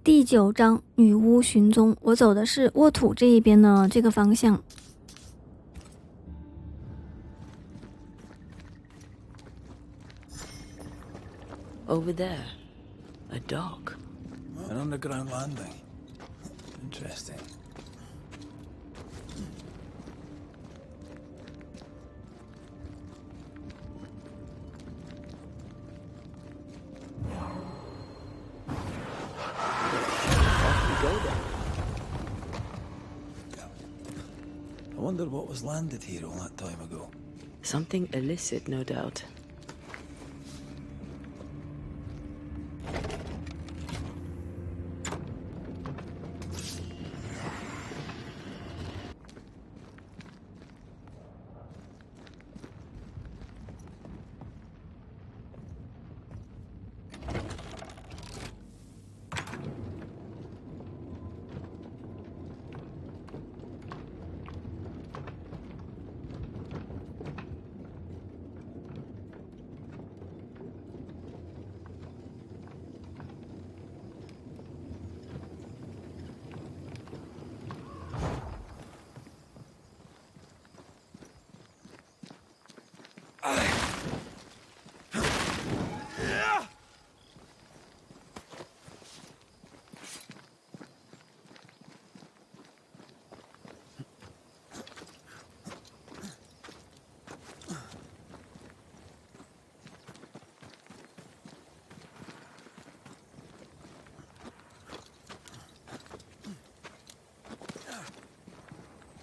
第9章女巫寻踪，我走的是沃土这一边的这个方向。Over there, a dog. An underground landing. Interesting. I wonder what was landed here all that time ago. Something illicit, no doubt.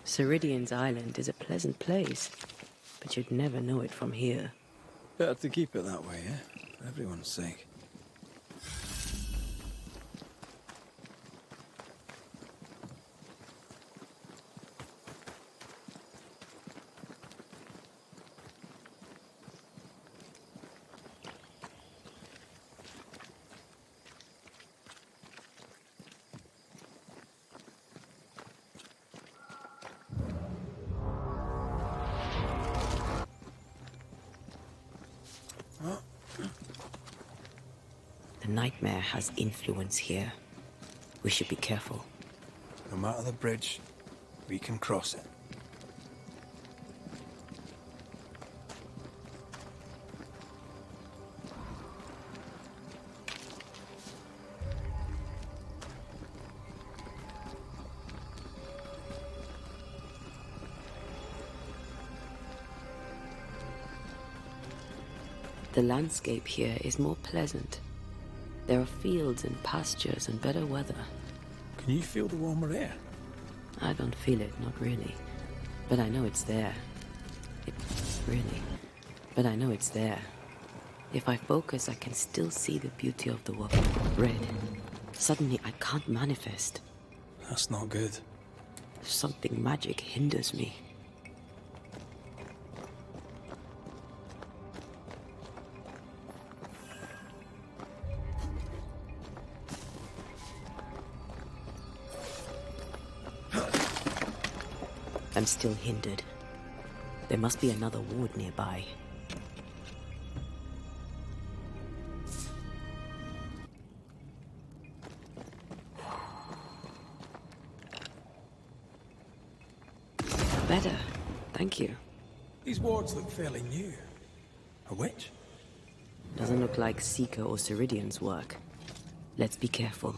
Ceridian's island is a pleasant place, but you'd never know it from here. Better to keep it that way, eh? For everyone's sake. The nightmare has influence here. We should be careful. No matter the bridge, we can cross it. The landscape here is more pleasant. There are fields and pastures and better weather. Can you feel the warmer air? I don't feel it, not really. But I know it's there. But I know it's there. If I focus, I can still see the beauty of the world. Red. Suddenly, I can't manifest. That's not good. Something magic hinders me. I'm still hindered. There must be another ward nearby. Better. Thank you. These wards look fairly new. A witch? Doesn't look like Seeker or Ceridian's work. Let's be careful.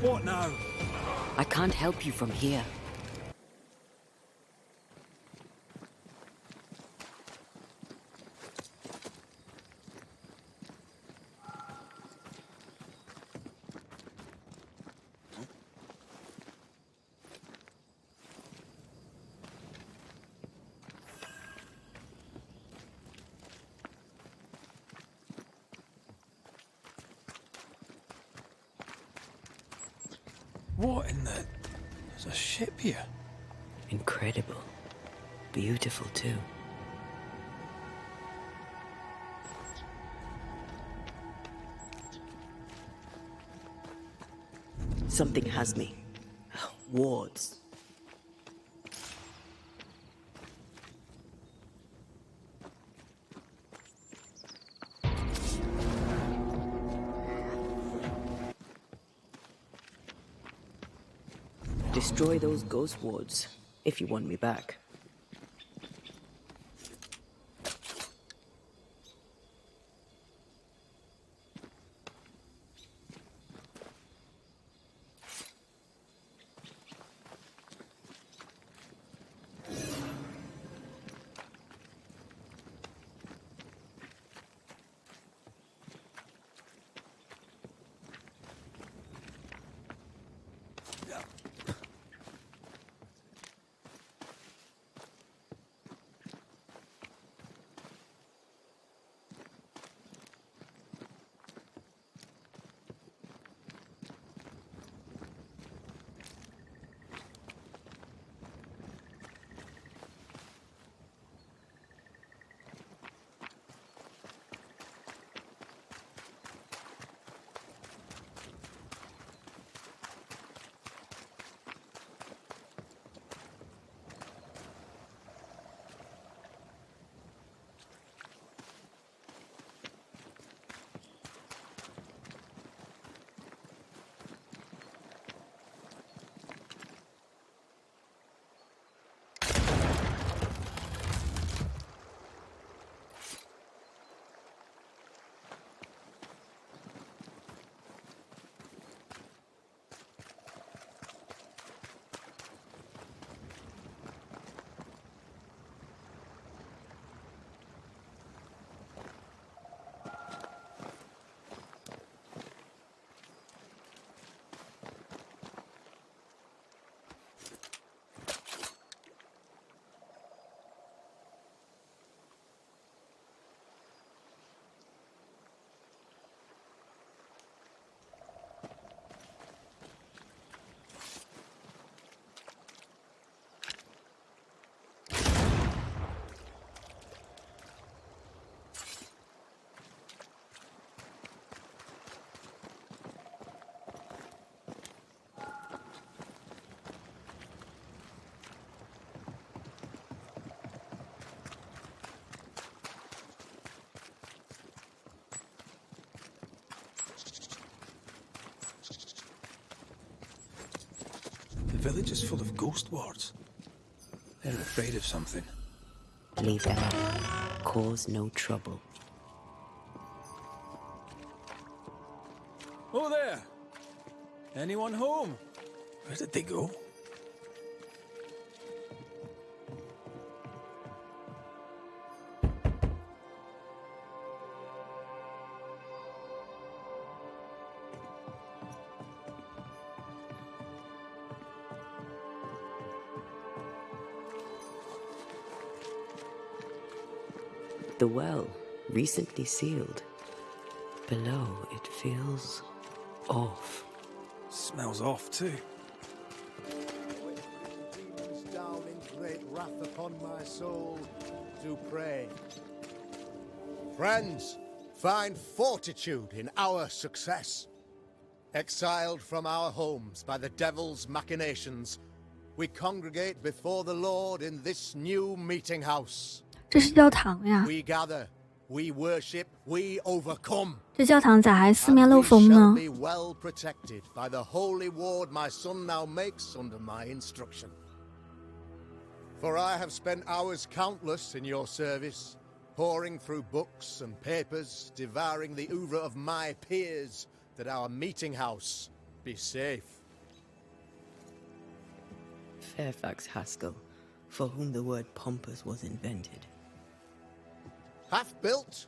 What now? I can't help you from here. What in the... There's a ship here. Incredible. Beautiful, too. Something has me. Wards. Destroy those ghost wards if you want me back. The village is full of ghost wards. They're afraid of something. Leave them out. Cause no trouble. Oh there! Anyone home? Where did they go? The well, recently sealed. Below, it feels off. Smells off too. Demons down in great wrath upon my soul to pray. Friends, find fortitude in our success. Exiled from our homes by the devil's machinations, we congregate before the Lord in this new meeting house. 这是教堂呀， We gather, we worship, we overcome. 这教堂咋还四面 And 漏 we 风 shall 呢？ be well protected by the holy ward my son now makes under my instruction. For I have spent hours countless in your service, poring through books and papers, devouring the oeuvre of my peers, that our meeting house be safe. Fairfax Haskell, for whom the word pompous was invented. Half built?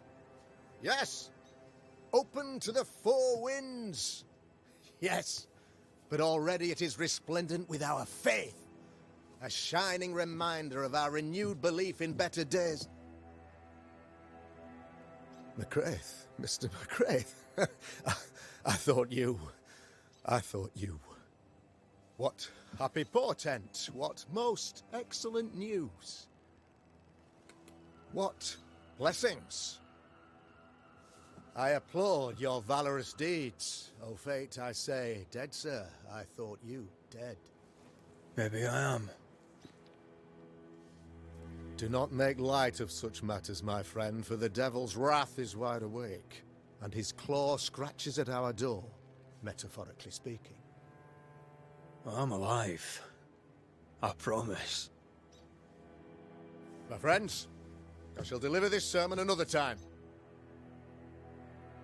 Yes. Open to the four winds? Yes. But already it is resplendent with our faith. A shining reminder of our renewed belief in better days. McCraith, Mr. McCraith. I thought you... What happy portent, what most excellent news. What blessings. I applaud your valorous deeds. O fate, I say, dead sir, I thought you dead. Maybe I am. Do not make light of such matters, my friend, for the devil's wrath is wide awake, and his claw scratches at our door, metaphorically speaking. I'm alive. I promise. My friends, I shall deliver this sermon another time.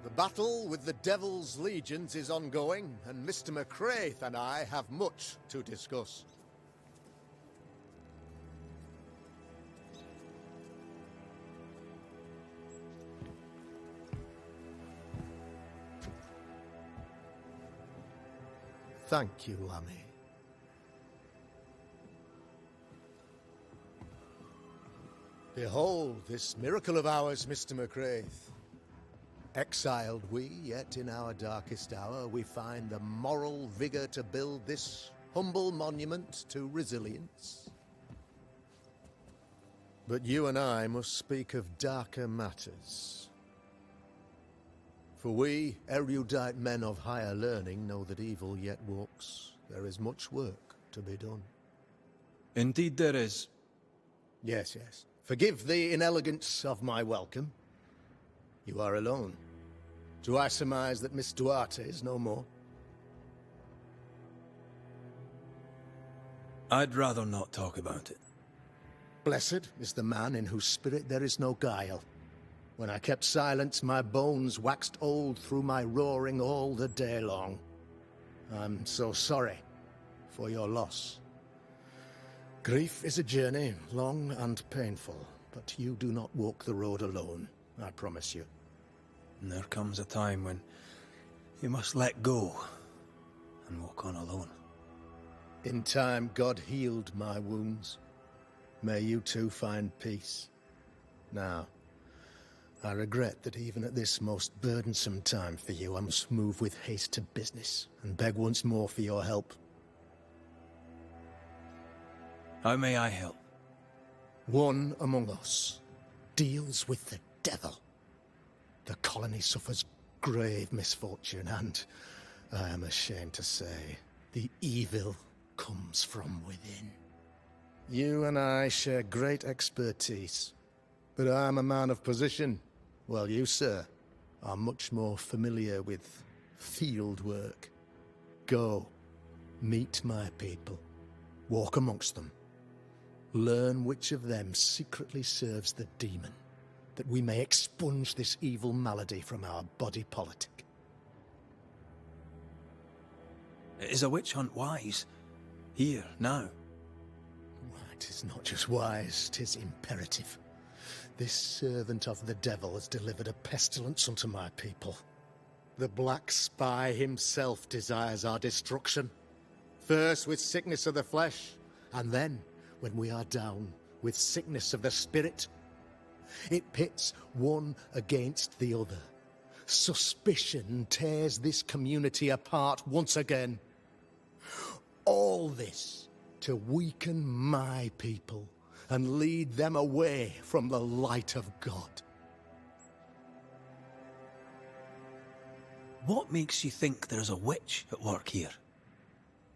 The battle with the devil's legions is ongoing, and Mr. McCraith and I have much to discuss. Thank you, Lammy. Behold this miracle of ours, Mr. McCraith. Exiled we, yet in our darkest hour we find the moral vigor to build this humble monument to resilience. But you and I must speak of darker matters. For we, erudite men of higher learning, know that evil yet walks. There is much work to be done. Indeed there is. Yes, yes. Forgive the inelegance of my welcome. You are alone. Do I surmise that Miss Duarte is no more? I'd rather not talk about it. Blessed is the man in whose spirit there is no guile. When I kept silence, my bones waxed old through my roaring all the day long. I'm so sorry for your loss. Grief is a journey, long and painful, but you do not walk the road alone, I promise you. And there comes a time when you must let go and walk on alone. In time, God healed my wounds. May you too find peace. Now, I regret that even at this most burdensome time for you, I must move with haste to business and beg once more for your help. How may I help? One among us deals with the devil. The colony suffers grave misfortune, and I am ashamed to say, the evil comes from within. You and I share great expertise, but I am a man of position, while you, sir, are much more familiar with field work. Go, meet my people, walk amongst them. Learn which of them secretly serves the demon, that we may expunge this evil malady from our body politic. Is a witch hunt wise? Here, now? It is not just wise, 'tis imperative. This servant of the devil has delivered a pestilence unto my people. The black spy himself desires our destruction. First with sickness of the flesh, and then, when we are down, with sickness of the spirit. It pits one against the other. Suspicion tears this community apart once again. All this to weaken my people and lead them away from the light of God. What makes you think there's a witch at work here?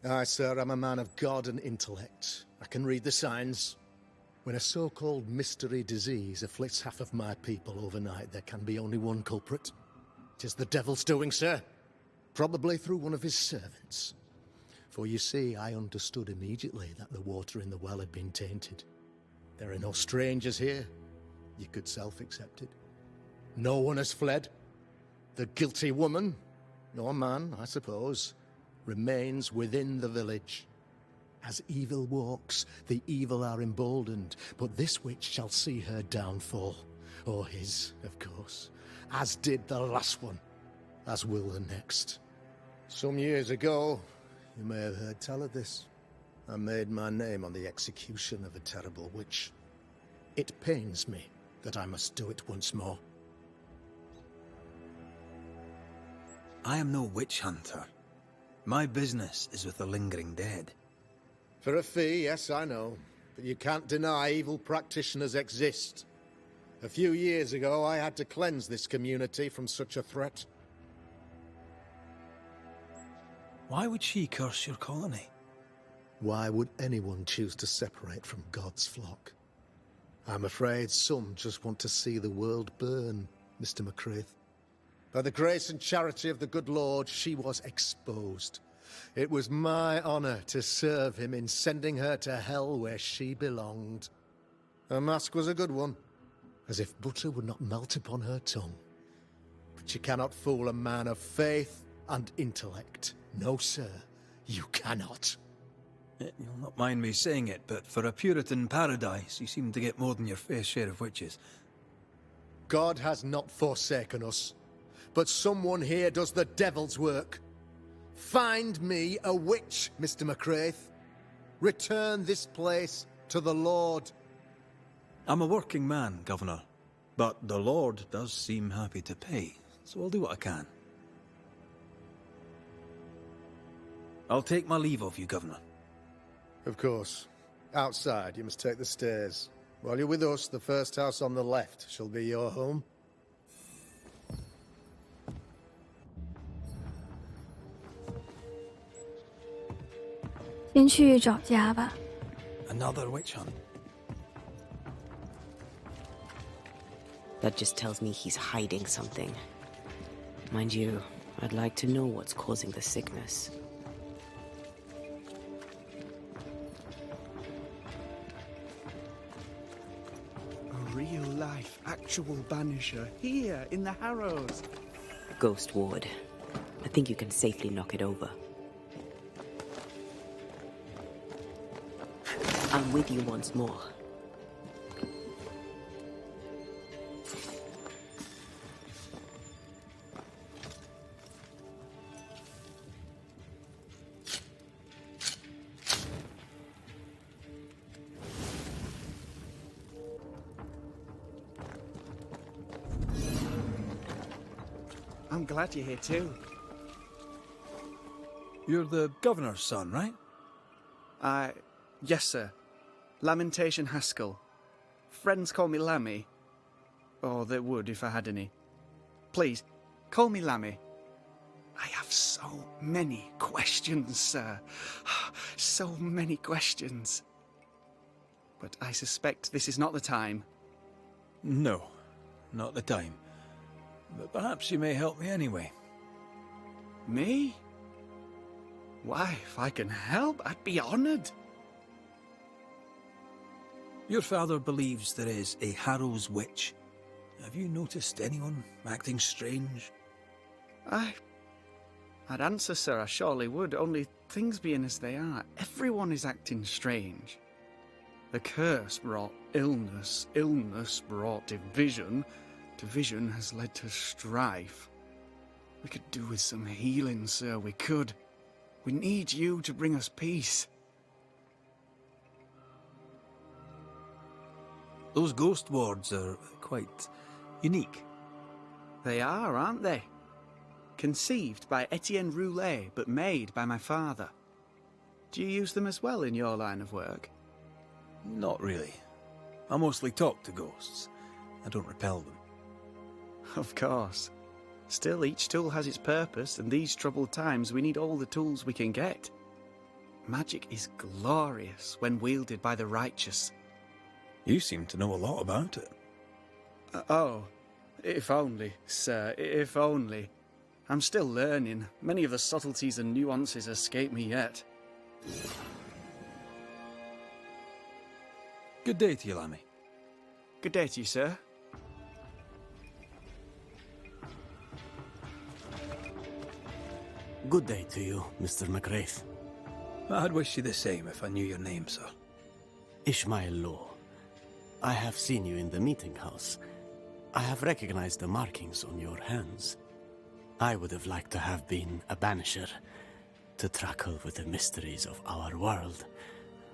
I, sir, am a man of God and intellect. I can read the signs. When a so-called mystery disease afflicts half of my people overnight, there can be only one culprit. 'Tis the devil's doing, sir. Probably through one of his servants. For you see, I understood immediately that the water in the well had been tainted. There are no strangers here. You could self-accept it. No one has fled. The guilty woman, or man, I suppose, remains within the village. As evil walks, the evil are emboldened, but this witch shall see her downfall. Or his, of course. As did the last one. As will the next. Some years ago, you may have heard tell of this. I made my name on the execution of a terrible witch. It pains me that I must do it once more. I am no witch hunter. My business is with the lingering dead. For a fee, yes, I know. But you can't deny evil practitioners exist. A few years ago, I had to cleanse this community from such a threat. Why would she curse your colony? Why would anyone choose to separate from God's flock? I'm afraid some just want to see the world burn, Mr. McCraith. By the grace and charity of the good Lord, she was exposed. It was my honor to serve him in sending her to hell where she belonged. Her mask was a good one, as if butter would not melt upon her tongue. But you cannot fool a man of faith and intellect. No, sir, you cannot. You'll not mind me saying it, but for a Puritan paradise, you seem to get more than your fair share of witches. God has not forsaken us, but someone here does the devil's work. Find me a witch, Mr. McCraith. Return this place to the Lord. I'm a working man, Governor, but the Lord does seem happy to pay, so I'll do what I can. I'll take my leave of you, Governor. Of course. Outside, you must take the stairs. While you're with us, the first house on the left shall be your home. 先去找家吧。 Another witch hunt. That just tells me he's hiding something. Mind you, I'd like to know what's causing the sickness. A real-life, actual Banisher here in the Harrows. Ghost Ward. I think you can safely knock it over. I'm with you once more. I'm glad you're here too. You're the Governor's son, right? Yes, sir. Lamentation Haskell. Friends call me Lammy. Or they would if I had any. Please, call me Lammy. I have so many questions, sir. So many questions. But I suspect this is not the time. No, not the time. But perhaps you may help me anyway. Me? Why, if I can help, I'd be honored. Your father believes there is a Harrow's witch. Have you noticed anyone acting strange? I'd answer, sir, I surely would, only things being as they are, everyone is acting strange. The curse brought illness, illness brought division, division has led to strife. We could do with some healing, sir, we could. We need you to bring us peace. Those ghost wards are quite unique. They are, aren't they? Conceived by Etienne Roulet, but made by my father. Do you use them as well in your line of work? Not really. I mostly talk to ghosts. I don't repel them. Of course. Still, each tool has its purpose, and these troubled times we need all the tools we can get. Magic is glorious when wielded by the righteous. You seem to know a lot about it. Oh, if only, sir, if only. I'm still learning. Many of the subtleties and nuances escape me yet. Good day to you, Lammy. Good day to you, sir. Good day to you, Mr. McCraith. I'd wish you the same if I knew your name, sir. Ishmael Law. I have seen you in the meeting house. I have recognized the markings on your hands. I would have liked to have been a banisher, to tackle with the mysteries of our world.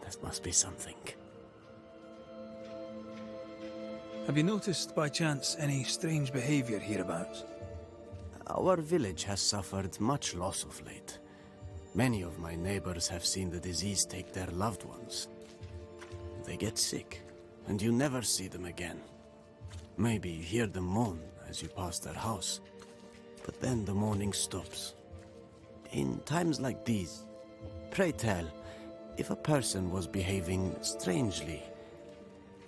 That must be something. Have you noticed, by chance, any strange behavior hereabouts? Our village has suffered much loss of late. Many of my neighbors have seen the disease take their loved ones. They get sick, and you never see them again. Maybe you hear them moan as you pass their house, but then the moaning stops. In times like these, pray tell, if a person was behaving strangely,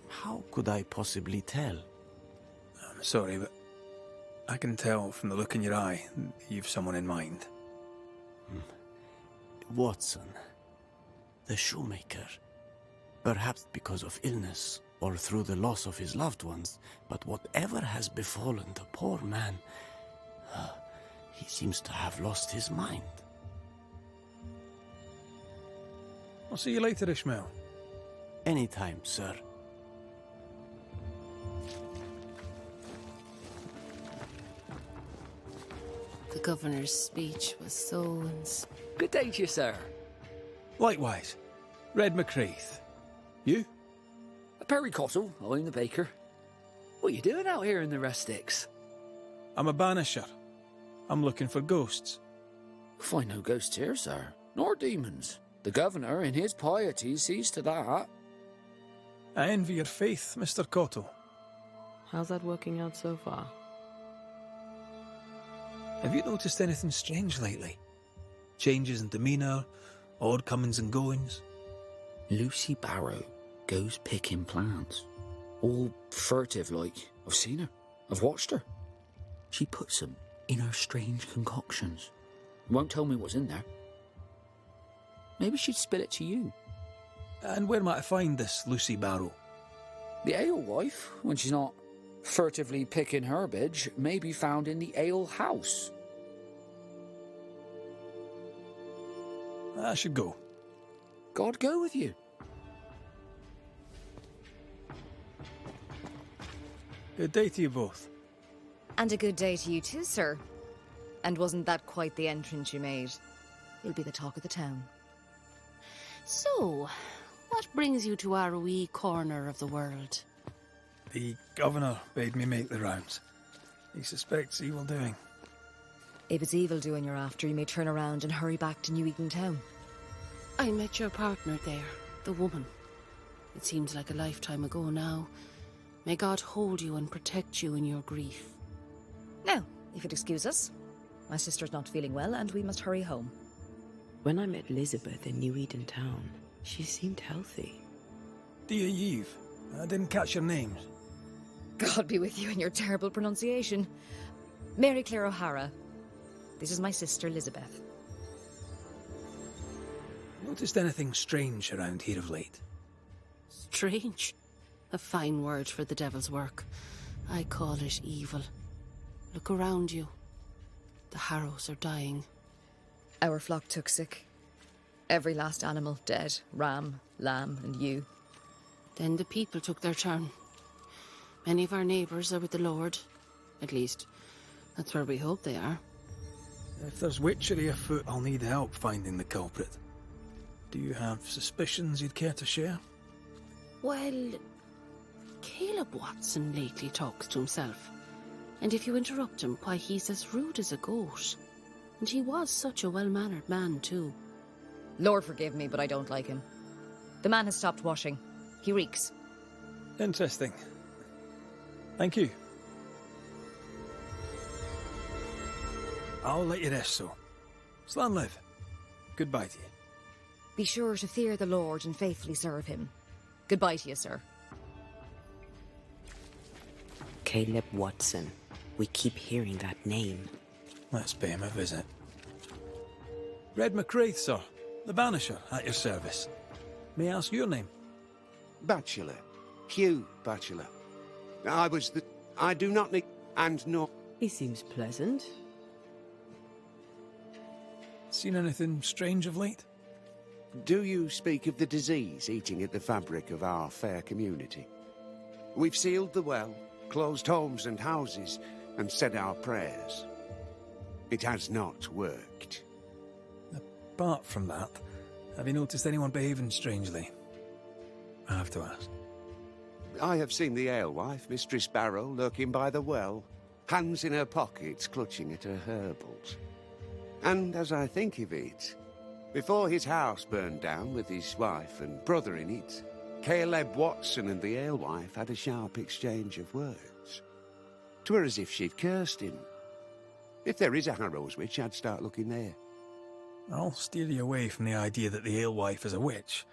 how could I possibly tell? I'm sorry, but I can tell from the look in your eye you've someone in mind. Watson, the shoemaker. Perhaps because of illness or through the loss of his loved ones, but whatever has befallen the poor man, he seems to have lost his mind. I'll see you later, Ishmael. Anytime, sir. The governor's speech was so Good day to you, sir. Likewise. Red McCreath. You? Perry Cottle, I'm the baker. What are you doing out here in the rustics? I'm a banisher. I'm looking for ghosts. Find no ghosts here, sir, nor demons. The governor, in his piety, sees to that. I envy your faith, Mr. Cottle. How's that working out so far? Have you noticed anything strange lately? Changes in demeanour, odd comings and goings? Lucy Barrow goes picking plants. All furtive like. I've seen her. I've watched her. She puts them in her strange concoctions. Won't tell me what's in there. Maybe she'd spill it to you. And where might I find this Lucy Barrow? The alewife, when she's not furtively picking herbage, may be found in the ale house. I should go. God go with you. Good day to you both. And a good day to you too, sir. And wasn't that quite the entrance you made? You'll be the talk of the town. So, what brings you to our wee corner of the world? The governor bade me make the rounds. He suspects evil doing. If it's evil doing you're after, you may turn around and hurry back to New Eden Town. I met your partner there, the woman. It seems like a lifetime ago now. May God hold you and protect you in your grief. Now, if you'd excuse us, my sister's not feeling well and we must hurry home. When I met Elizabeth in New Eden Town, she seemed healthy. Dear Eve, I didn't catch your names. God be with you in your terrible pronunciation. Mary Claire O'Hara. This is my sister, Elizabeth. Noticed anything strange around here of late? Strange. A fine word for the devil's work. I call it evil. Look around you. The harrows are dying. Our flock took sick. Every last animal dead. Ram, lamb, and ewe. Then the people took their turn. Many of our neighbours are with the Lord. At least, that's where we hope they are. If there's witchery afoot, I'll need help finding the culprit. Do you have suspicions you'd care to share? Well, Caleb Watson lately talks to himself. And if you interrupt him, why, he's as rude as a goat. And he was such a well-mannered man, too. Lord forgive me, but I don't like him. The man has stopped washing. He reeks. Interesting. Thank you. I'll let you rest, so. Slan live. Goodbye to you. Be sure to fear the Lord and faithfully serve him. Goodbye to you, sir. Caleb Watson. We keep hearing that name. Let's pay him a visit. Red McCraith, sir. The Banisher, at your service. May I ask your name? Bachelor. Hugh Bachelor. I do not need... and nor... He seems pleasant. Seen anything strange of late? Do you speak of the disease eating at the fabric of our fair community? We've sealed the well, closed homes and houses, and said our prayers. It has not worked. Apart from that, have you noticed anyone behaving strangely? I have to ask. I have seen the alewife, Mistress Barrow, lurking by the well, hands in her pockets clutching at her herbals. And as I think of it, Before his house burned down with his wife and brother in it, Caleb Watson and the alewife had a sharp exchange of words. 'Twere as if she'd cursed him. If there is a Harrow's witch, I'd start looking there. I'll steer you away from the idea that the alewife is a witch,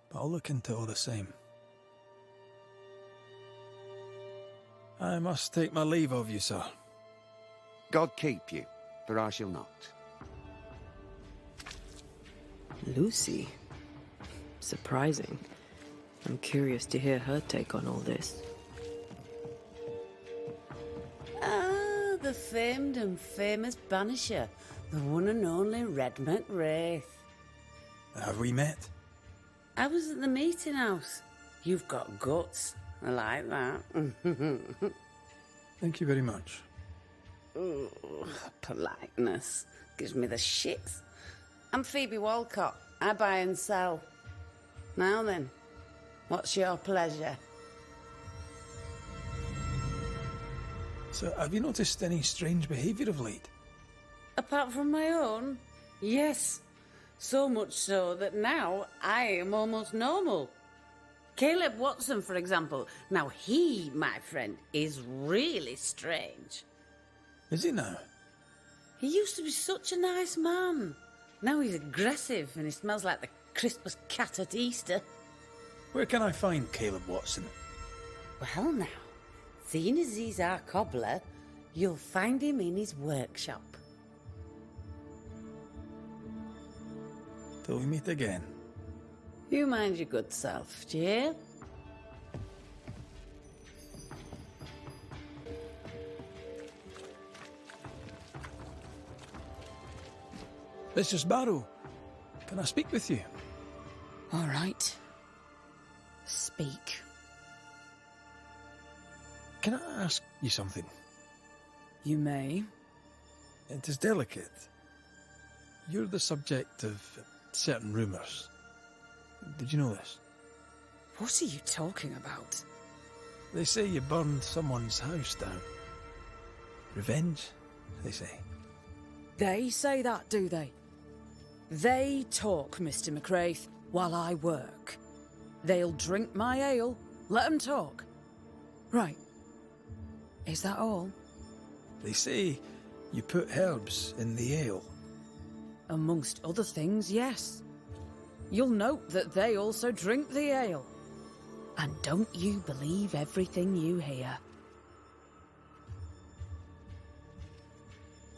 but I'll look into it all the same. I must take my leave of you, sir. God keep you, for I shall not. Lucy? Surprising. I'm curious to hear her take on all this. Ah, the famed and famous Banisher, the one and only Red McWraith. Have we met? I was at the meeting house. You've got guts. I like that. Thank you very much. Ooh, politeness gives me the shits. I'm Phoebe Walcott. I buy and sell. Now then, what's your pleasure? So, have you noticed any strange behaviour of late? Apart from my own? Yes. So much so that now I am almost normal. Caleb Watson, for example. Now he, my friend, is really strange. Is he now? He used to be such a nice man. Now he's aggressive and he smells like the crispest cat at Easter. Where can I find Caleb Watson? Well now, seeing as he's our cobbler, you'll find him in his workshop. Till we meet again. You mind your good self, do you hear? Mr. Sparrow, can I speak with you? All right. Speak. Can I ask you something? You may. It is delicate. You're the subject of certain rumours. Did you know this? What are you talking about? They say you burned someone's house down. Revenge, they say. They say that, do they? They talk, Mr. McWraith, while I work. They'll drink my ale, let 'em talk. Right. Is that all? They say you put herbs in the ale. Amongst other things, yes. You'll note that they also drink the ale. And don't you believe everything you hear.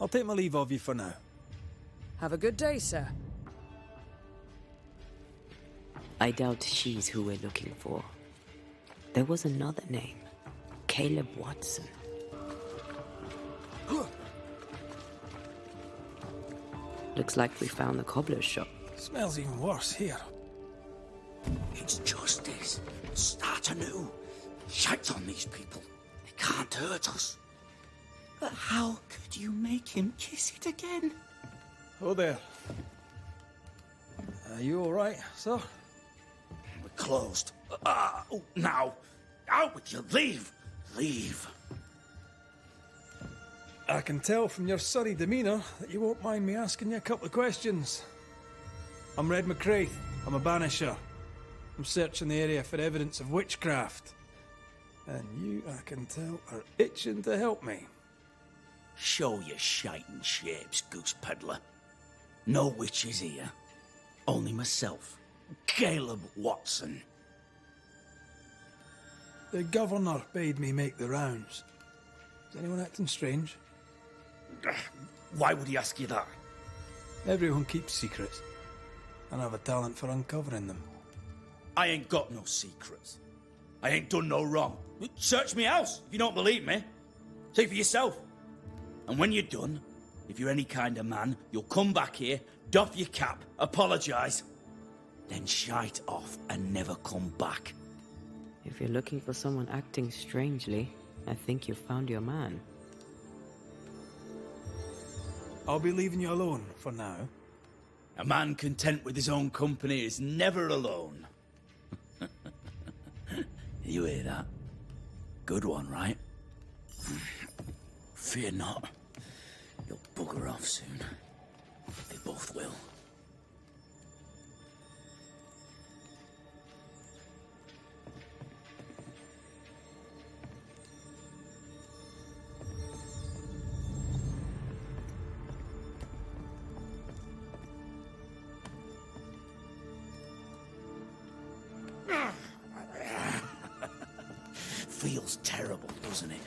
I'll take my leave of you for now. Have a good day, sir. I doubt she's who we're looking for. There was another name. Caleb Watson. Looks like we found the cobbler's shop. Smells even worse here. It's justice. Start anew. Shite on these people. They can't hurt us. But how could you make him kiss it again? Oh there. Are you all right, sir? We're closed. Oh, now. Out with you. Leave. Leave. I can tell from your surly demeanour that you won't mind me asking you a couple of questions. I'm Red McWraith. I'm a banisher. I'm searching the area for evidence of witchcraft. And you, I can tell, are itching to help me. Show your shiting shapes, goose peddler. No witches here. Only myself, Caleb Watson. The governor bade me make the rounds. Is anyone acting strange? Why would he ask you that? Everyone keeps secrets, and I have a talent for uncovering them. I ain't got no secrets. I ain't done no wrong. Search me house if you don't believe me. See for yourself. And when you're done, if you're any kind of man, you'll come back here, doff your cap, apologise, then shite off and never come back. If you're looking for someone acting strangely, I think you've found your man. I'll be leaving you alone for now. A man content with his own company is never alone. You hear that? Good one, right? Fear not. You'll bugger off soon. They both will. Feels terrible, doesn't it?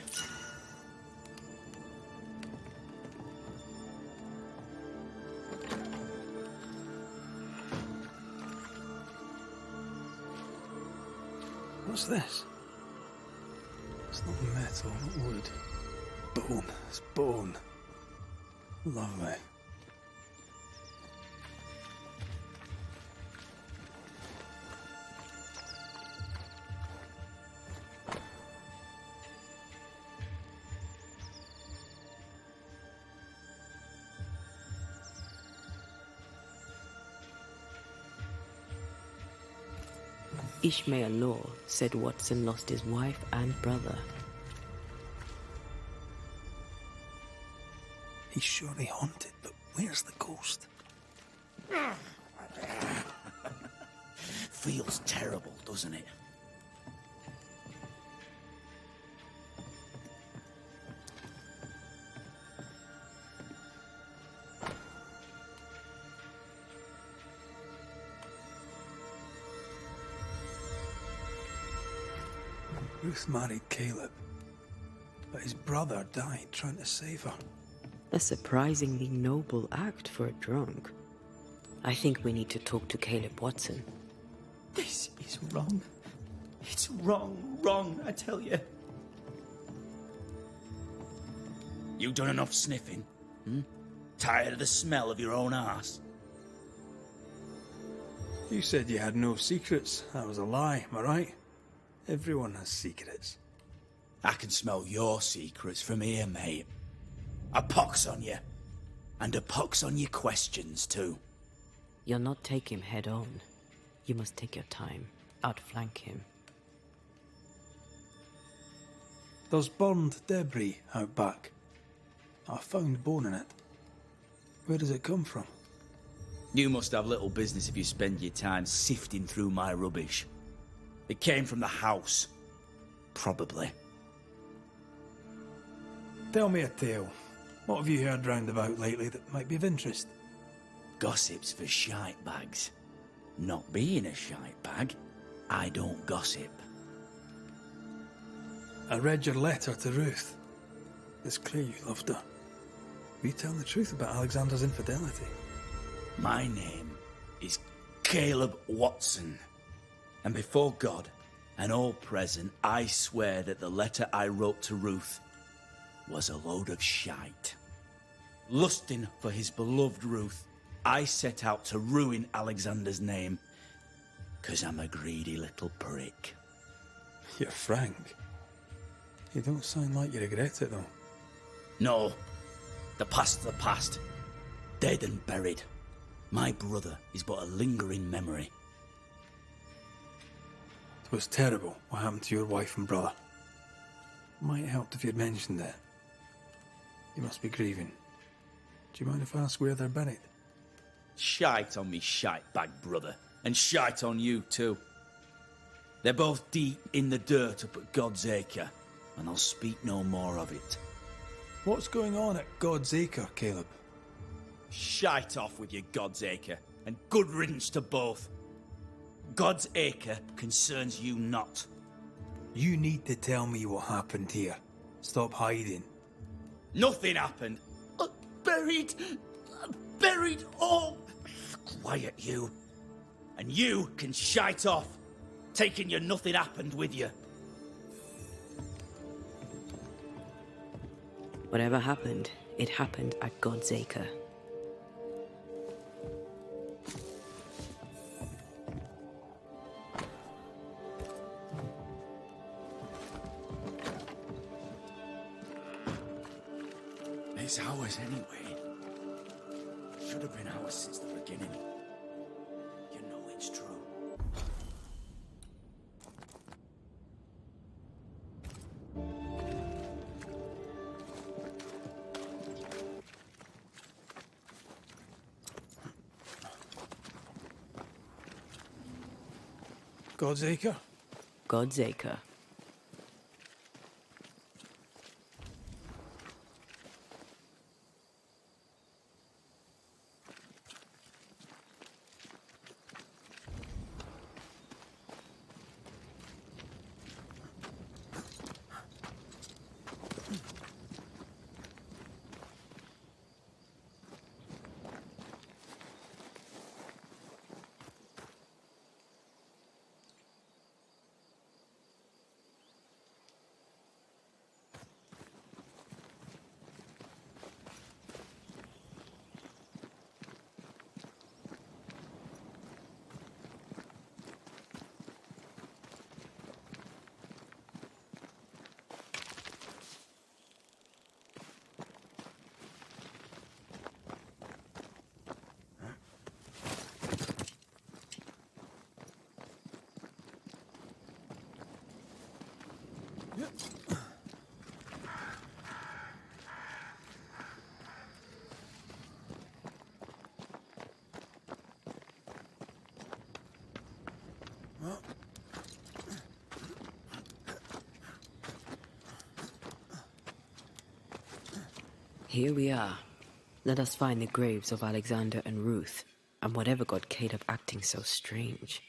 What's this? It's not metal, not wood. Bone. It's bone. Lovely. Ishmael Law said Watson lost his wife and brother. He's surely haunted, but where's the ghost? Feels terrible, doesn't it? Ruth married Caleb, but his brother died trying to save her. A surprisingly noble act for a drunk. I think we need to talk to Caleb Watson. This is wrong. It's wrong, I tell you. You done enough sniffing? Tired of the smell of your own arse? You said you had no secrets. That was a lie, am I right? Everyone has secrets. I can smell your secrets from here, mate. A pox on you. And a pox on your questions, too. You'll not take him head on. You must take your time. Outflank him. There's burned debris out back. I found bone in it. Where does it come from? You must have little business if you spend your time sifting through my rubbish. It came from the house. Probably. Tell me a tale. What have you heard round about lately that might be of interest? Gossip's for shite bags. Not being a shite bag, I don't gossip. I read your letter to Ruth. It's clear you loved her. Will you tell the truth about Alexander's infidelity? My name is Caleb Watson. And before God and all present, I swear that the letter I wrote to Ruth was a load of shite. Lusting for his beloved Ruth, I set out to ruin Alexander's name, 'cause I'm a greedy little prick. You're frank. You don't sound like you regret it, though. No. The past's the past. Dead and buried. My brother is but a lingering memory. It was terrible what happened to your wife and brother. Might help if you'd mentioned it. You must be grieving. Do you mind if I ask where they're buried? Shite on me shite bag brother, and shite on you too. They're both deep in the dirt up at God's Acre, and I'll speak no more of it. What's going on at God's Acre, Caleb? Shite off with your God's Acre, and good riddance to both. God's Acre concerns you not. You need to tell me what happened here. Stop hiding. Nothing happened. Buried all. Quiet, you. And you can shite off, taking your nothing happened with you. Whatever happened, it happened at God's Acre. It's ours anyway. Should have been ours since the beginning. You know it's true. God's Acre? God's Acre. Here we are. Let us find the graves of Alexander and Ruth, and whatever got Caleb acting so strange.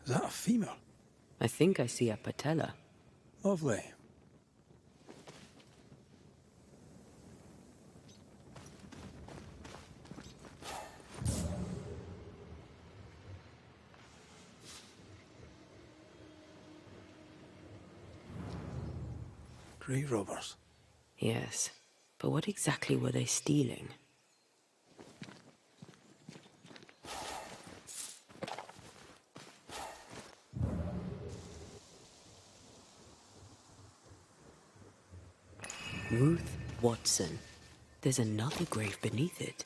Is that a femur? I think I see a patella. Lovely. Grave robbers. Yes, but what exactly were they stealing? Ruth Watson. There's another grave beneath it.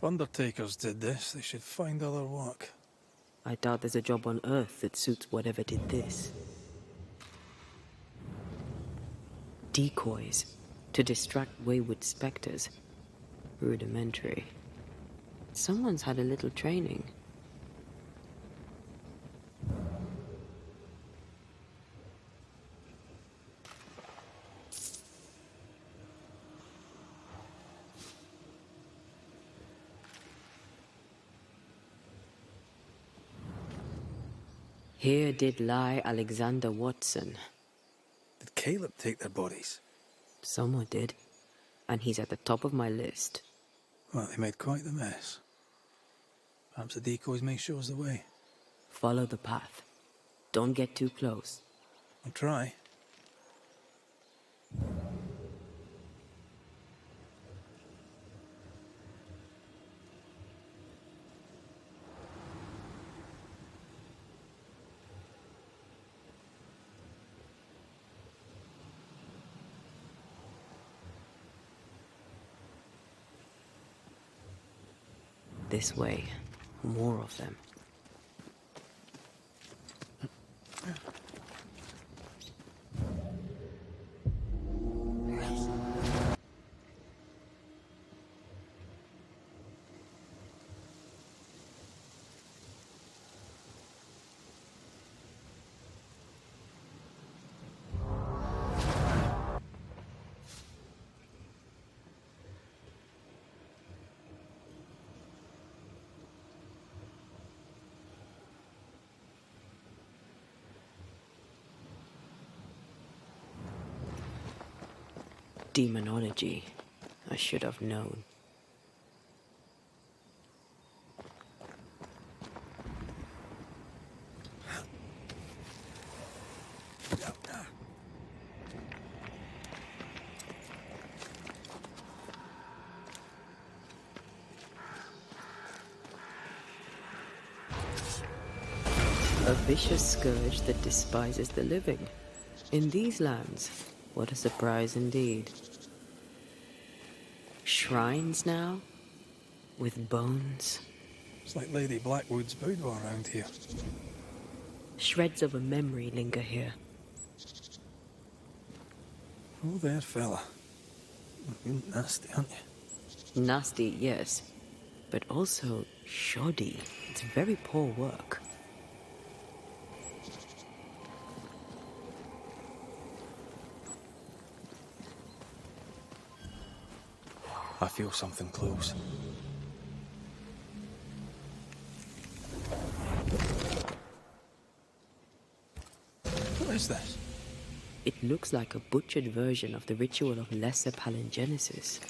If undertakers did this, they should find other work. I doubt there's a job on Earth that suits whatever did this. Decoys. To distract wayward specters. Rudimentary. Someone's had a little training. Here did lie Alexander Watson. Did Caleb take their bodies? Someone did. And he's at the top of my list. Well, they made quite the mess. Perhaps the decoys may show us the way. Follow the path. Don't get too close. I'll try. This way. More of them. Demonology. I should have known. A vicious scourge that despises the living. In these lands, what a surprise indeed. Shrines now? With bones? It's like Lady Blackwood's boudoir around here. Shreds of a memory linger here. Oh there, fella. You're nasty, aren't you? Nasty, yes. But also shoddy. It's very poor work. I feel something close. What is this? It looks like a butchered version of the ritual of Lesser Palingenesis.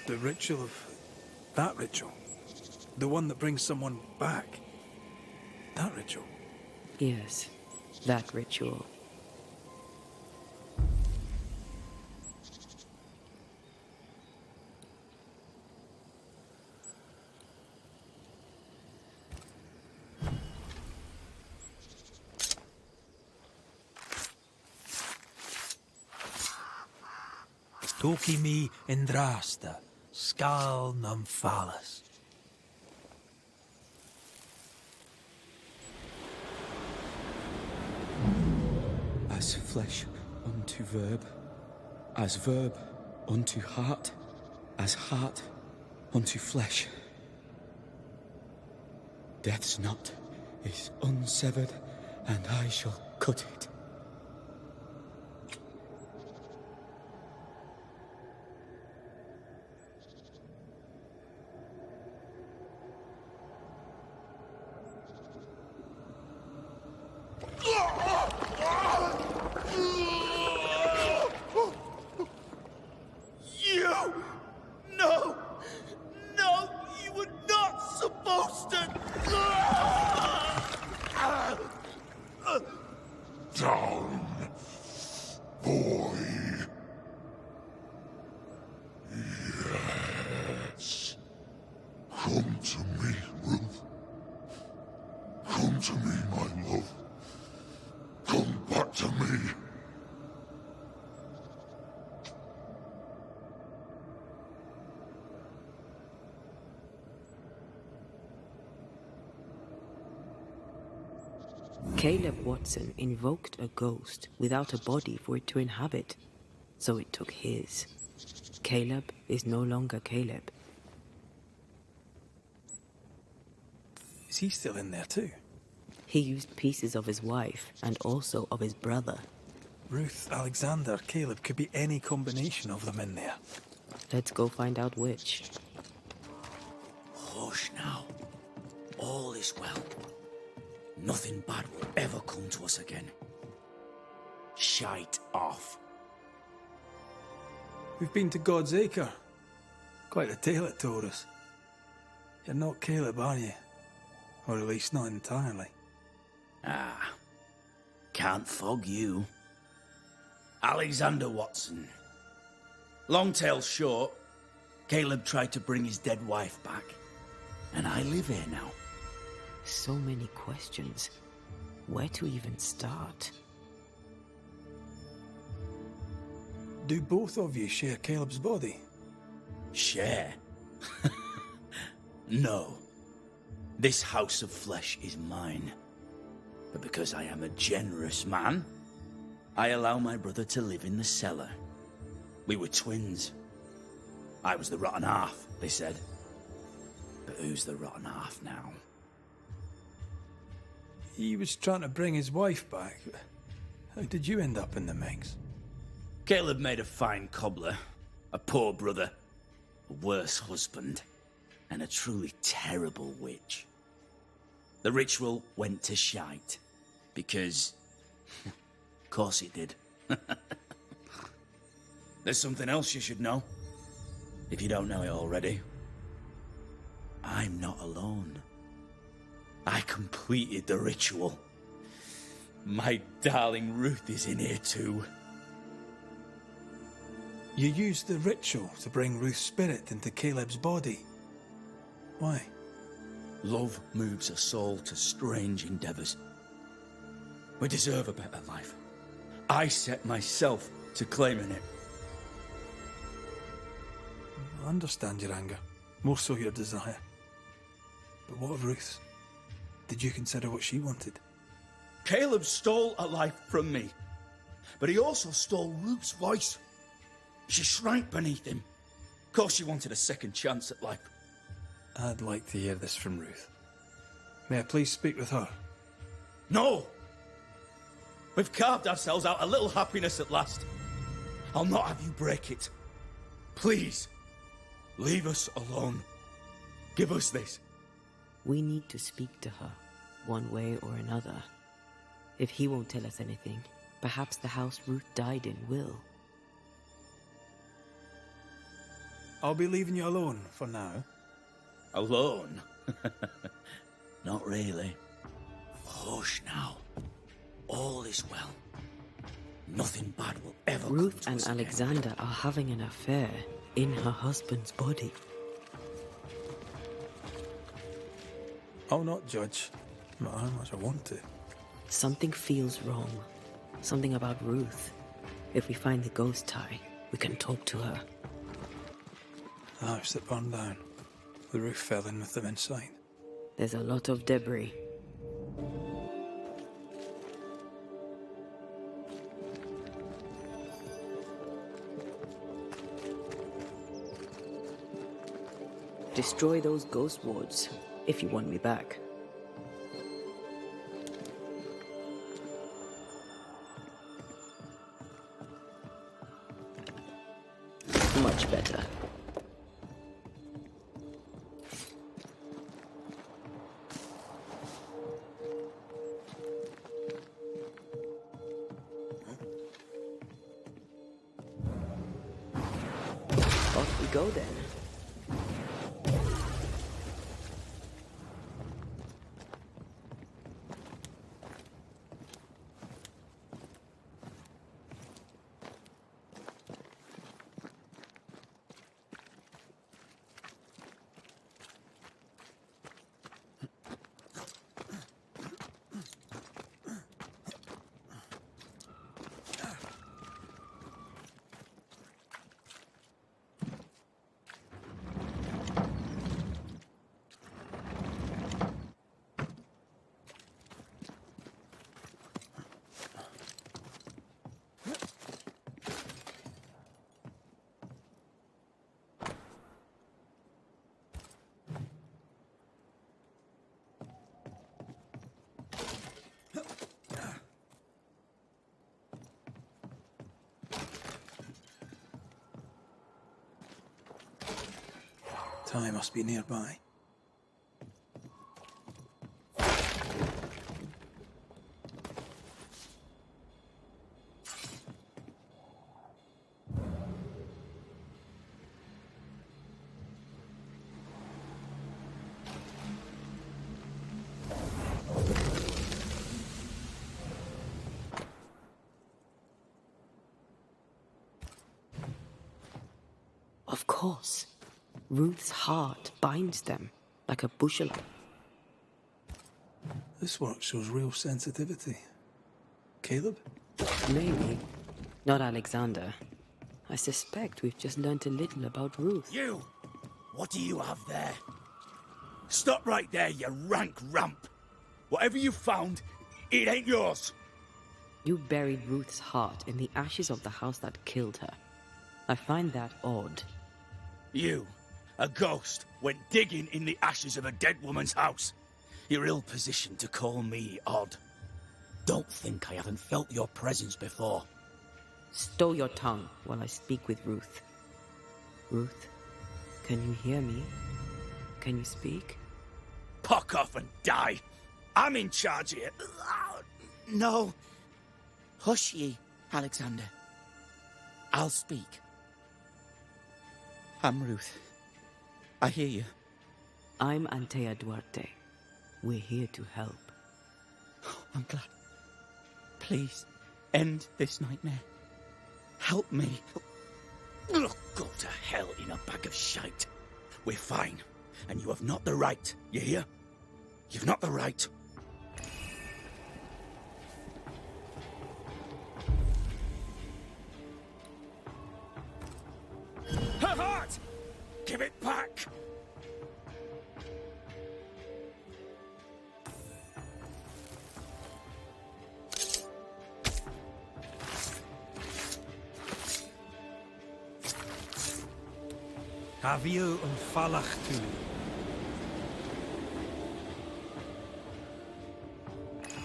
The ritual of... that ritual? The one that brings someone back? That ritual? Yes, that ritual. Toki me indrasta, skal numphalis. As flesh unto verb, as verb unto heart, as heart unto flesh. Death's knot is unsevered, and I shall cut it. Caleb Watson invoked a ghost without a body for it to inhabit, so it took his. Caleb is no longer Caleb. Is he still in there too? He used pieces of his wife and also of his brother. Ruth, Alexander, Caleb could be any combination of them in there. Let's go find out which. Hush now. All is well. Nothing bad will ever come to us again. Shite off. We've been to God's Acre. Quite a tale it told us. You're not Caleb, are you? Or at least not entirely. Ah, can't fog you. Alexander Watson. Long tale short, Caleb tried to bring his dead wife back, and I live here now. So many questions. Where to even start? Do both of you share Caleb's body? Share? No. This house of flesh is mine. But because I am a generous man, I allow my brother to live in the cellar. We were twins. I was the rotten half, they said. But who's the rotten half now? He was trying to bring his wife back. How did you end up in the mix? Caleb made a fine cobbler, a poor brother, a worse husband, and a truly terrible witch. The ritual went to shite, because... of course it did. There's something else you should know, if you don't know it already. I'm not alone. I completed the ritual. My darling Ruth is in here too. You used the ritual to bring Ruth's spirit into Caleb's body. Why? Love moves a soul to strange endeavors. We deserve a better life. I set myself to claiming it. I understand your anger, more so your desire. But what of Ruth's? Did you consider what she wanted? Caleb stole a life from me, but he also stole Ruth's voice. She shrank beneath him. Of course she wanted a second chance at life. I'd like to hear this from Ruth. May I please speak with her? No! We've carved ourselves out a little happiness at last. I'll not have you break it. Please, leave us alone. Give us this. We need to speak to her, one way or another. If he won't tell us anything, perhaps the house Ruth died in will. I'll be leaving you alone for now. Alone? Not really. Hush now. All is well. Nothing bad will ever Ruth come and to us Alexander again. are having an affair in her husband's body. I'll not judge, no matter how much I want to. Something feels wrong. Something about Ruth. If we find the ghost tie, We can talk to her. The house that burned down. The roof fell in with them inside. There's a lot of debris. Destroy those ghost wards, if you want me back. Much better. Off we go then. Ty must be nearby. Of course. Ruth's heart binds them like a bushel. This work shows real sensitivity. Caleb? Maybe. Not Alexander. I suspect we've just learnt a little about Ruth. You! What do you have there? Stop right there, you rank rump! Whatever you found, it ain't yours! You buried Ruth's heart in the ashes of the house that killed her. I find that odd. You, a ghost, went digging in the ashes of a dead woman's house. You're ill-positioned to call me odd. Don't think I haven't felt your presence before. Stow your tongue while I speak with Ruth. Ruth, can you hear me? Can you speak? Puck off and die! I'm in charge here. No. Hush ye, Alexander. I'll speak. I'm Ruth. I hear you. I'm Antea Duarte. We're here to help. Oh, I'm glad. Please, end this nightmare. Help me. Go to hell in a bag of shite. We're fine, and you have not the right, you hear? You've not the right. Her heart! Give it back! Haviel and Falachtu.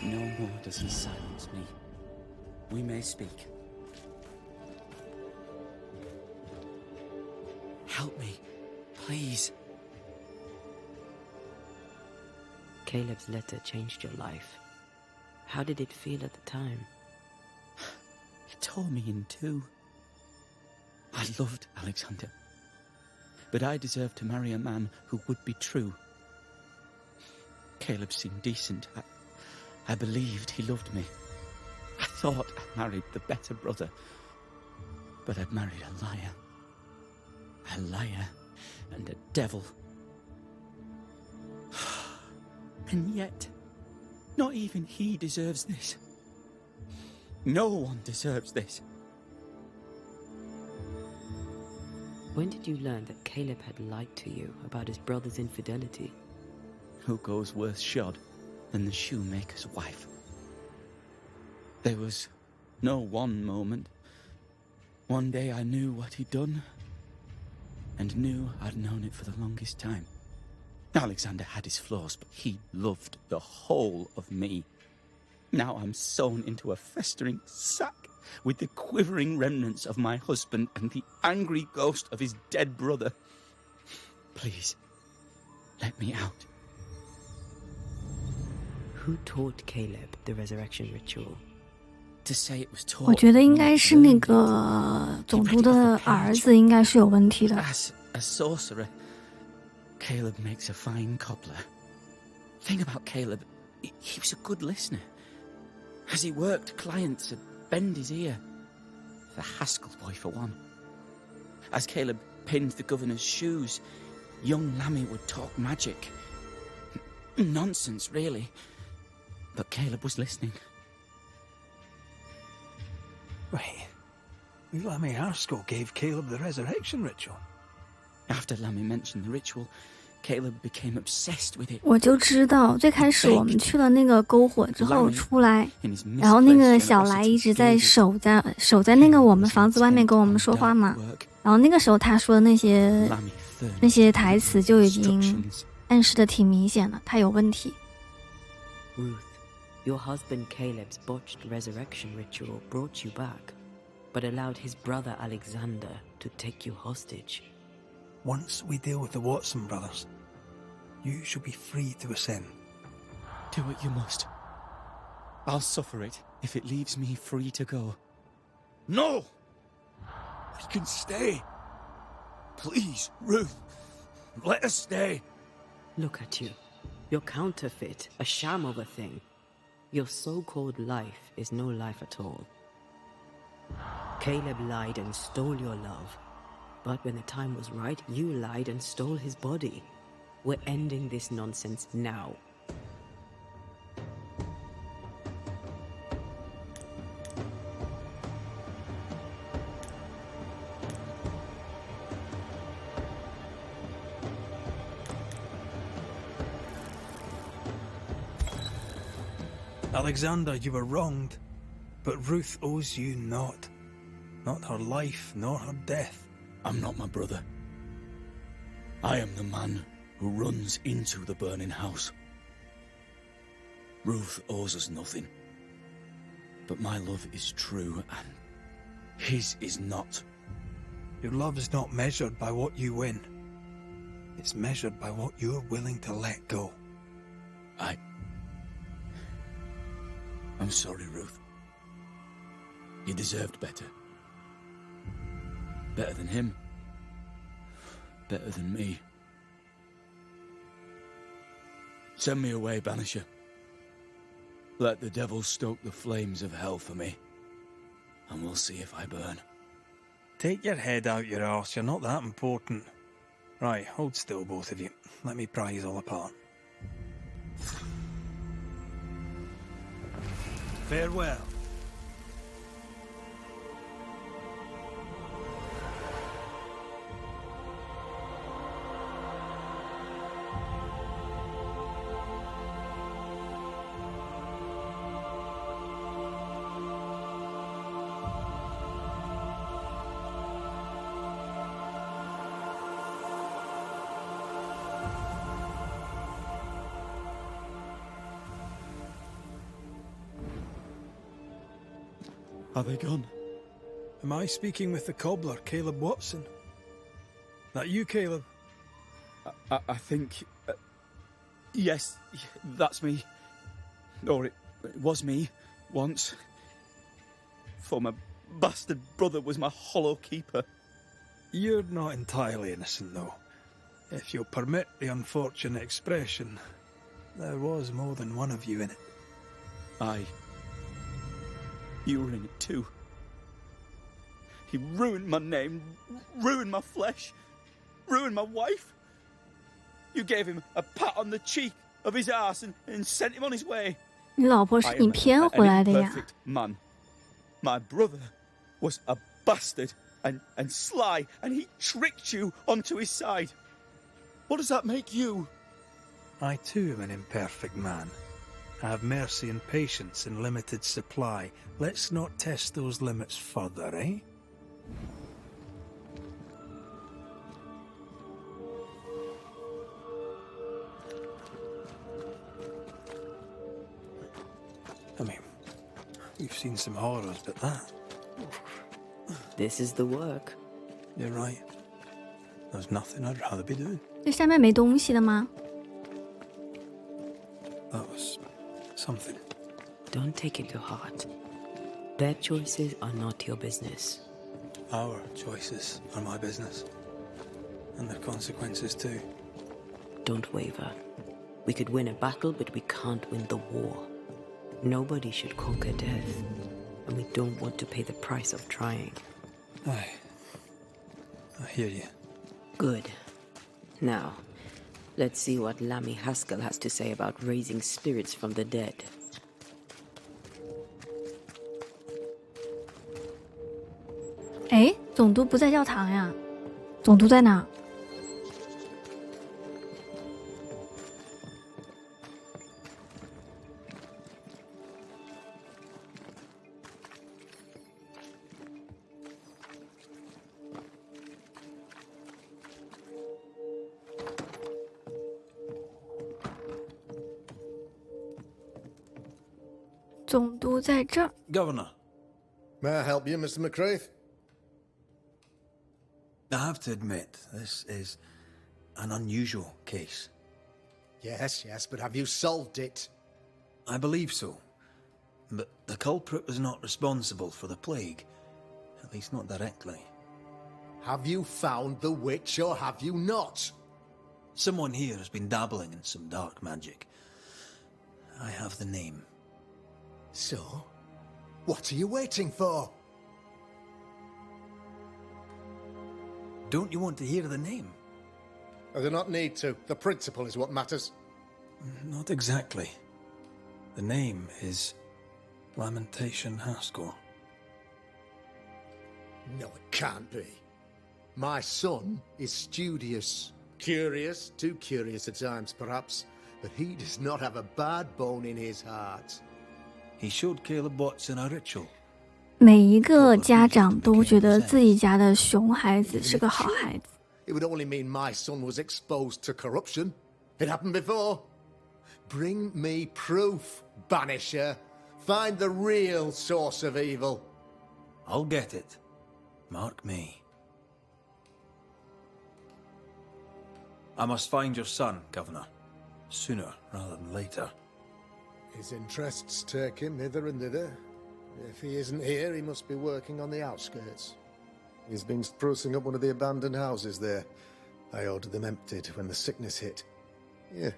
No more does he silence me. We may speak. Help me, please. Caleb's letter changed your life. How did it feel at the time? It tore me in two. I loved Alexander. But I deserved to marry a man who would be true. Caleb seemed decent. I believed he loved me. I thought I married the better brother. But I'd married a liar. A liar and a devil. And yet, not even he deserves this. No one deserves this. When did you learn that Caleb had lied to you about his brother's infidelity? Who goes worse shod than the shoemaker's wife? There was no one moment. One day I knew what he'd done, and knew I'd known it for the longest time. Alexander had his flaws, but he loved the whole of me. Now I'm sewn into a festering sack with the quivering remnants of my husband and the angry ghost of his dead brother. Please, let me out. Who taught Caleb the resurrection ritual? To say it was taught. 我觉得应该是那个总督的儿子，应该是有问题的。As a sorcerer, Caleb makes a fine cobbler. Thing about Caleb, he was a good listener. As he worked, clients would bend his ear. The Haskell boy, for one. As Caleb pinned the governor's shoes, young Lammy would talk magic. Nonsense, really. But Caleb was listening. Wait, Lammy Haskell gave Caleb the resurrection ritual? After Lammy mentioned the ritual, Caleb became obsessed with it. 我就知道，最开始我们去了那个篝火之后出来，然后那个小来一直在守在那个我们房子外面跟我们说话嘛。然后那个时候他说的那些台词就已经暗示的挺明显了，他有问题。Ruth, your husband Caleb's botched resurrection ritual brought you back, but allowed his brother Alexander to take you hostage. Once we deal with the Watson brothers, you shall be free to ascend. Do what you must. I'll suffer it if it leaves me free to go. No! We can stay. Please, Ruth, let us stay. Look at you. You're counterfeit, a sham of a thing. Your so-called life is no life at all. Caleb lied and stole your love. But when the time was right, you lied and stole his body. We're ending this nonsense now. Alexander, you were wronged, but Ruth owes you naught. Not her life, nor her death. I'm not my brother. I am the man who runs into the burning house. Ruth owes us nothing. But my love is true, and his is not. Your love is not measured by what you win. It's measured by what you're willing to let go. I'm sorry, Ruth. You deserved better. Better than him. Better than me. Send me away, Banisher. Let the devil stoke the flames of hell for me, and we'll see if I burn. Take your head out your arse, you're not that important. Right, hold still, both of you. Let me pry you all apart. Farewell. Are they gone? Am I speaking with the cobbler, Caleb Watson? That you, Caleb? I think... yes, that's me. Or it was me, once. For my bastard brother was my hollow keeper. You're not entirely innocent, though. If you'll permit the unfortunate expression, there was more than one of you in it. Aye. You were in it too. He ruined my name, ruined my flesh, ruined my wife. You gave him a pat on the cheek of his arse and sent him on his way. 你老婆是你骗回来的呀。 Man. My brother was a bastard. and sly, and he tricked you onto his side. What does that make you? I too am an imperfect man. I have mercy and patience in limited supply. Let's not test those limits further, eh? I mean, we've seen some horrors, but that... This is the work. You're right. There's nothing I'd rather be doing. 这下面没东西了吗？ That was something. Don't take it to heart. Their choices are not your business. Our choices are my business. And their consequences too. Don't waver. We could win a battle, but we can't win the war. Nobody should conquer death. And we don't want to pay the price of trying. Aye. I hear you. Good. Now, let's see what Lammy Haskell has to say about raising spirits from the dead. 哎，总督不在教堂呀？总督在哪？总督在这儿。 Governor. May I help you, Mr. McCraith? I have to admit, this is an unusual case. Yes, but have you solved it? I believe so. But the culprit was not responsible for the plague. At least not directly. Have you found the witch or have you not? Someone here has been dabbling in some dark magic. I have the name. So, what are you waiting for? Don't you want to hear the name? I do not need to. The principle is what matters. Not exactly. The name is Lamentation Haskell. No, it can't be. My son is studious. Curious, too curious at times perhaps, but he does not have a bad bone in his heart. He showed Caleb Watson a ritual. 每一个家长都觉得自己家的熊孩子是个好孩子。 It would only mean my son was exposed to corruption. It happened before. Bring me proof, Banisher. Find the real source of evil. I'll get it. Mark me. I must find your son, Governor. Sooner rather than later. His interests take him hither and thither. If he isn't here, he must be working on the outskirts. He's been sprucing up one of the abandoned houses there. I ordered them emptied when the sickness hit. Here,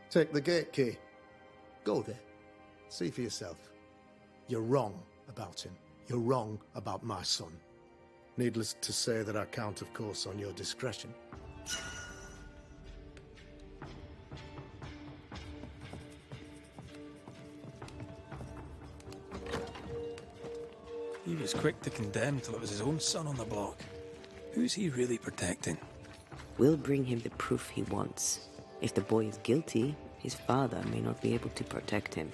take the gate key. Go there. See for yourself. You're wrong about him. You're wrong about my son. Needless to say that I count, of course, on your discretion. He was quick to condemn till it was his own son on the block. Who's he really protecting? We'll bring him the proof he wants. If the boy is guilty, his father may not be able to protect him.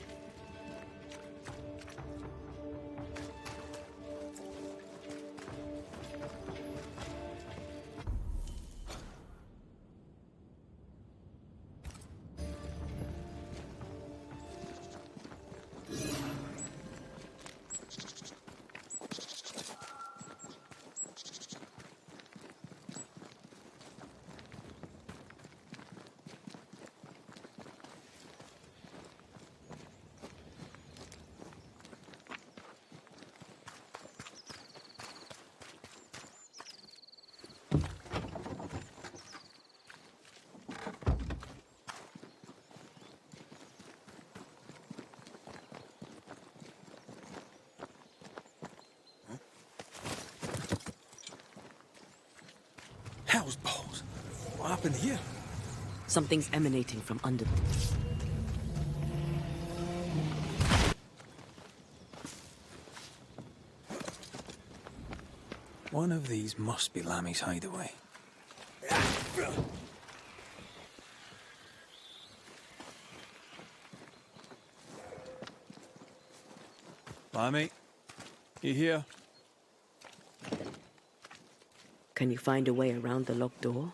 Hell's balls. What happened here? Something's emanating from under. One of these must be Lammy's hideaway. Lammy, you here? Can you find a way around the locked door?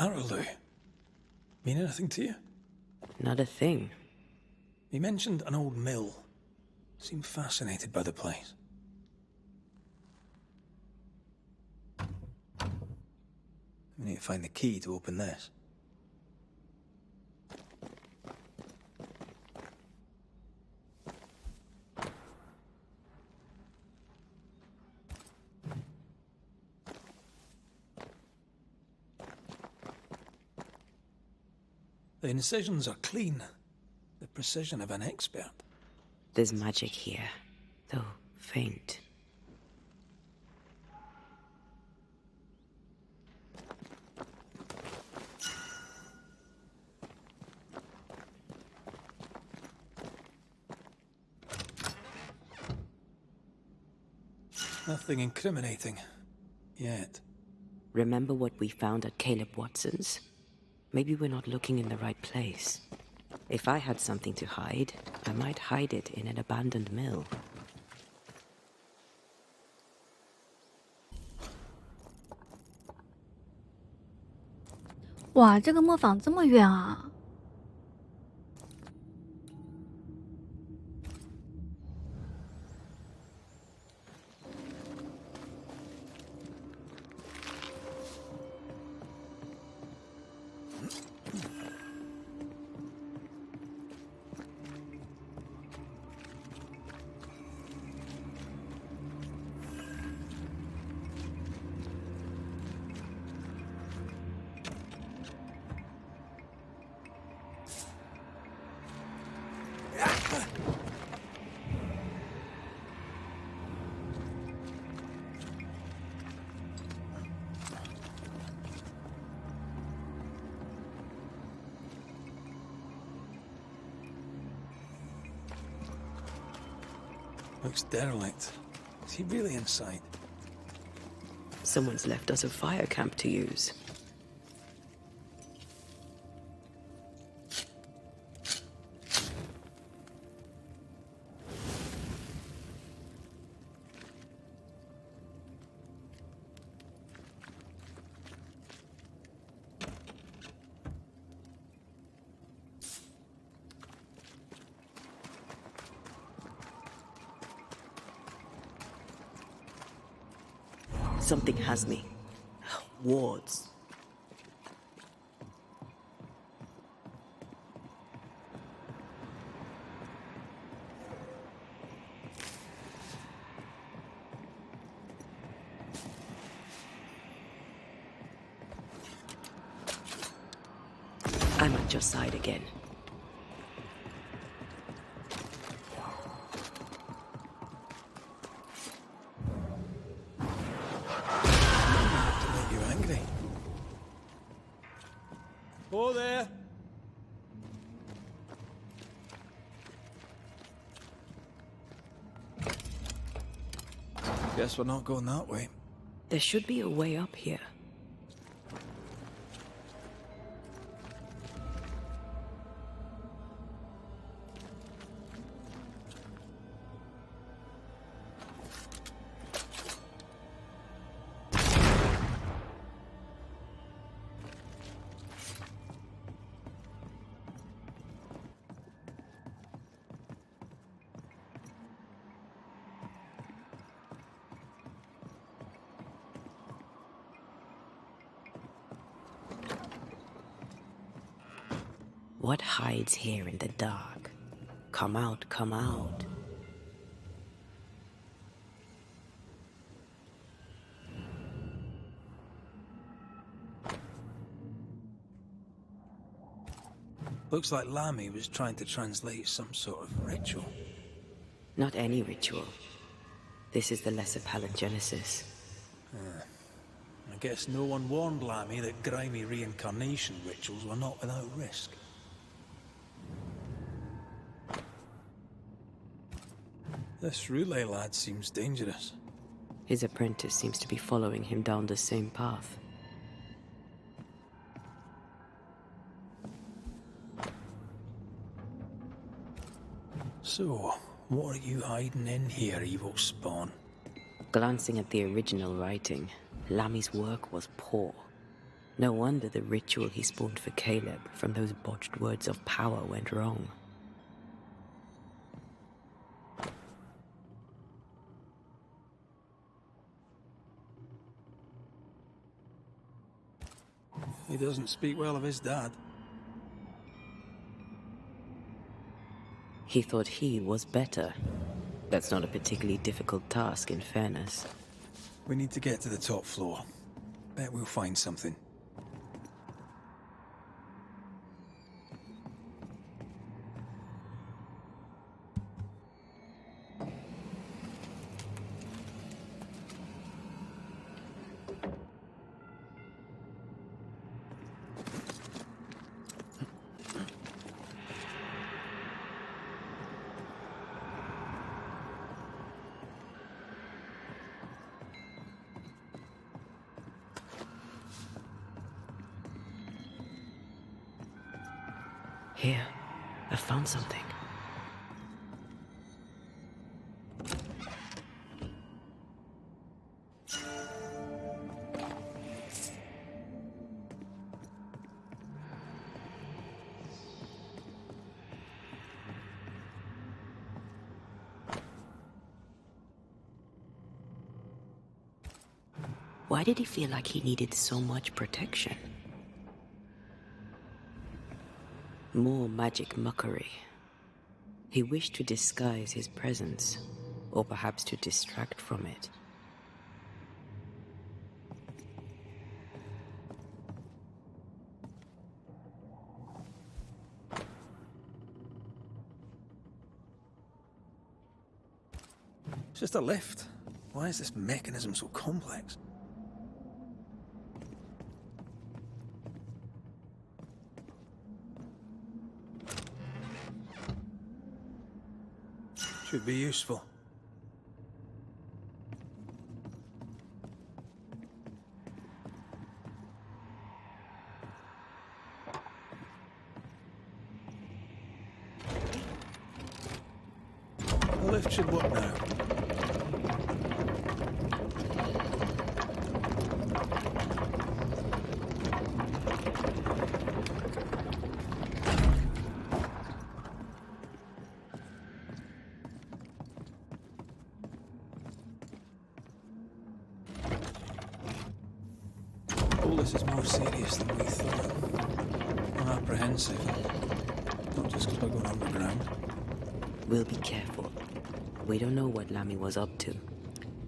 Arrowloo. Mean anything to you? Not a thing. He mentioned an old mill. Seemed fascinated by the place. We need to find the key to open this. The incisions are clean. The precision of an expert. There's magic here, though faint. Nothing incriminating. Yet. Remember what we found at Caleb Watson's? Maybe we're not looking in the right place. If I had something to hide, I might hide it in an abandoned mill. 哇，这个磨坊这么远啊！Looks derelict. Is he really inside? Someone's left us a fire camp to use. Something has me. Wards. I'm at your side again. Oh, there. Guess we're not going that way. There should be a way up here. What hides here in the dark? Come out, come out. Looks like Lammy was trying to translate some sort of ritual. Not any ritual. This is the lesser palingenesis. I guess no one warned Lammy that grimy reincarnation rituals were not without risk. This relay lad seems dangerous. His apprentice seems to be following him down the same path. So, what are you hiding in here, evil spawn? Glancing at the original writing, Lammy's work was poor. No wonder the ritual he spawned for Caleb from those botched words of power went wrong. He doesn't speak well of his dad. He thought he was better. That's not a particularly difficult task, in fairness. We need to get to the top floor. Bet we'll find something. Here, I found something. Why did he feel like he needed so much protection? More magic mockery. He wished to disguise his presence, or perhaps to distract from it. It's just a lift. Why is this mechanism so complex? Should be useful. The lift should work now. This is more serious than we thought. I'm apprehensive. Not just because we're going underground. We'll be careful. We don't know what Lammy was up to.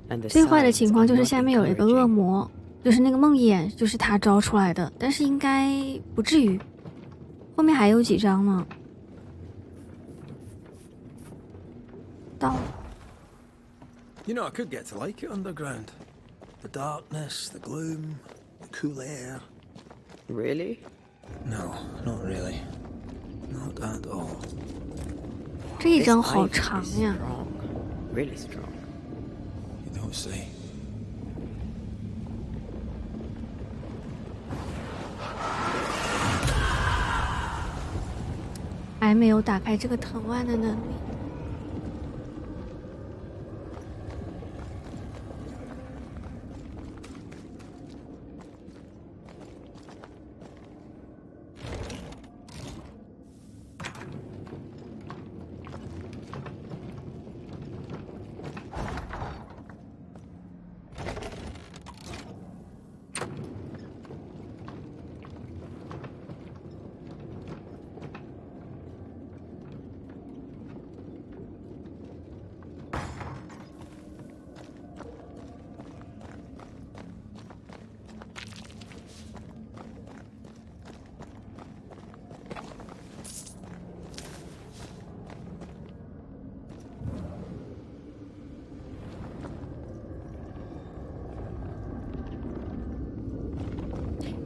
And the 最坏的 signs 情况就是 are 下 not 面有一个恶 encouraging. 魔，就是那个梦魇，就是他招出来的，但是应该不至于。后面还有几张呢。到。 You know, I could get to like it underground. The darkness, the gloom, the cool air. Really? No, not really. Not at all. 这一 This 张好 ivy 长 is 呀。 strong. Really strong. You don't say. 还没有打开这个藤蔓的能力。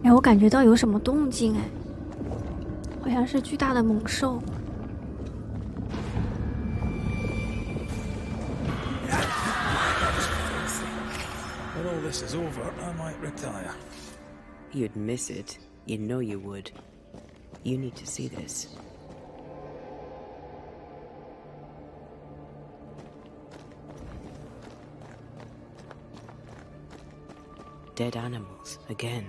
哎，我感觉到有什么动静，哎，好像是巨大的猛兽。When all this is over, I might retire. You'd miss it. You know you would. You need to see this. Dead animals, again.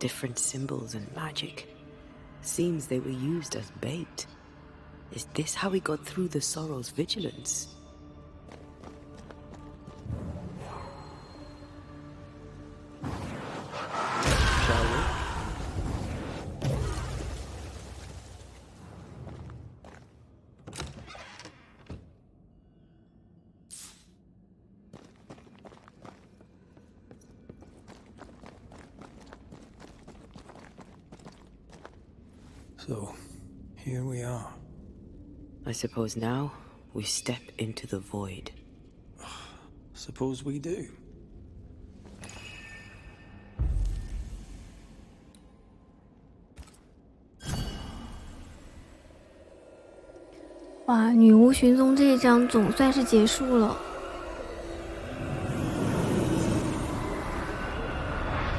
Different symbols and magic. Seems they were used as bait. Is this how we got through the Sorrow's vigilance? Shall we? So, here we are. I suppose now we step into the void. Suppose we do. 哇，女巫寻踪这一章总算是结束了。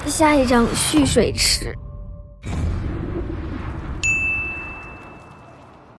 下一章蓄水池。